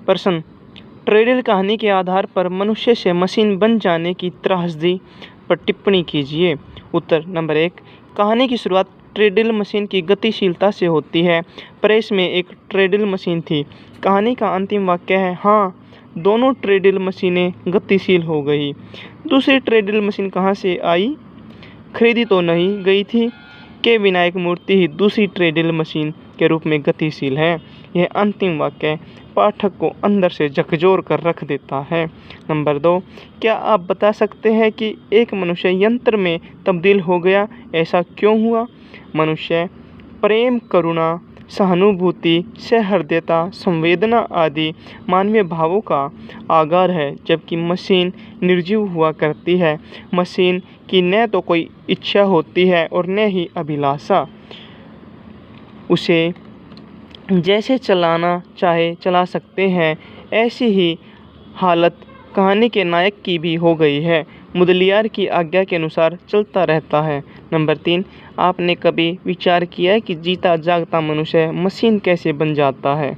प्रश्न, ट्रेडल कहानी के आधार पर मनुष्य से मशीन बन जाने की त्रासदी पर टिप्पणी कीजिए। उत्तर नंबर 1, कहानी की शुरुआत ट्रेडल मशीन की गतिशीलता से होती है। प्रेस में एक ट्रेडल मशीन थी। कहानी का अंतिम वाक्य है, हाँ, दोनों ट्रेडल मशीनें गतिशील हो गई। दूसरी ट्रेडल मशीन कहाँ से आई? खरीदी तो नहीं गई थी। के विनायक मूर्ति ही दूसरी ट्रेडल मशीन के रूप में गतिशील है। यह अंतिम वाक्य पाठक को अंदर से झकझोर कर रख देता है। नंबर 2, क्या आप बता सकते हैं कि एक मनुष्य यंत्र में तब्दील हो गया, ऐसा क्यों हुआ? मनुष्य प्रेम, करुणा, सहानुभूति, सहृदयता, संवेदना आदि मानवीय भावों का आगार है, जबकि मशीन निर्जीव हुआ करती है। मशीन की न तो कोई इच्छा होती है और न ही अभिलाषा। उसे जैसे चलाना चाहे चला सकते हैं, ऐसी ही हालत कहानी के नायक की भी हो गई है। मुदलियार की आज्ञा के अनुसार चलता रहता है। नंबर 3, आपने कभी विचार किया है कि जीता जागता मनुष्य मशीन कैसे बन जाता है?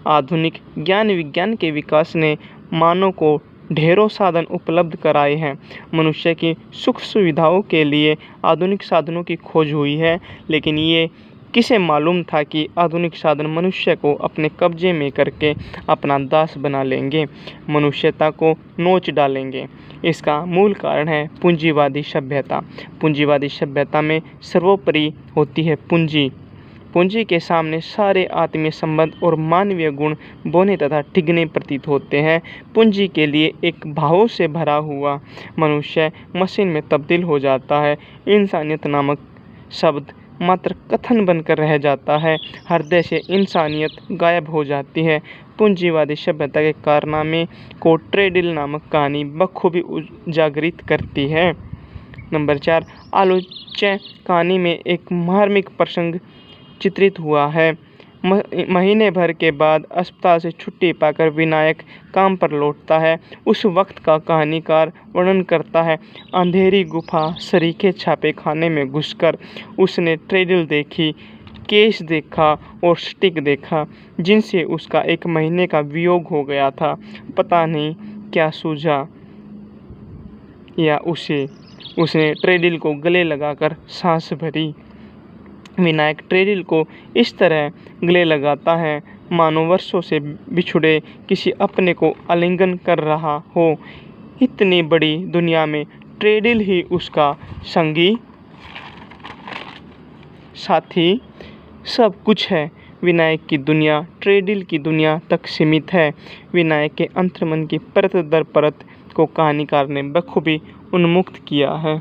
आधुनिक ज्ञान विज्ञान के विकास ने मानव को ढेरों साधन उपलब्ध कराए हैं। मनुष्य की सुख सुविधाओं के लिए आधुनिक साधनों की खोज हुई है, लेकिन ये किसे मालूम था कि आधुनिक साधन मनुष्य को अपने कब्जे में करके अपना दास बना लेंगे, मनुष्यता को नोच डालेंगे। इसका मूल कारण है पूंजीवादी सभ्यता। पूंजीवादी सभ्यता में सर्वोपरि होती है पूंजी। पूंजी के सामने सारे आत्मीय संबंध और मानवीय गुण बौने तथा ठिगने प्रतीत होते हैं। पूंजी के लिए एक भावों से भरा हुआ मनुष्य मशीन में तब्दील हो जाता है। इंसानियत नामक शब्द मात्र कथन बनकर रह जाता है। हृदय से इंसानियत गायब हो जाती है। पूंजीवादी सभ्यता के कारनामे को ट्रेडल नामक कहानी बखूबी उजागरित करती है। नंबर 4, आलोच्य कहानी में एक मार्मिक प्रसंग चित्रित हुआ है। महीने भर के बाद अस्पताल से छुट्टी पाकर विनायक काम पर लौटता है। उस वक्त का कहानीकार वर्णन करता है, अंधेरी गुफा सरीखे छापे खाने में घुसकर उसने ट्रेडल देखी, केस देखा और स्टिक देखा, जिनसे उसका 1 महीने का वियोग हो गया था। पता नहीं क्या सूझा या उसने ट्रेडल को गले लगाकर सांस भरी। विनायक ट्रेडल को इस तरह गले लगाता है मानो वर्षों से बिछुड़े किसी अपने को आलिंगन कर रहा हो। इतनी बड़ी दुनिया में ट्रेडल ही उसका संगी साथी सब कुछ है। विनायक की दुनिया ट्रेडल की दुनिया तक सीमित है। विनायक के अंतर्मन की परत दर परत को कहानीकार ने बखूबी उन्मुक्त किया है।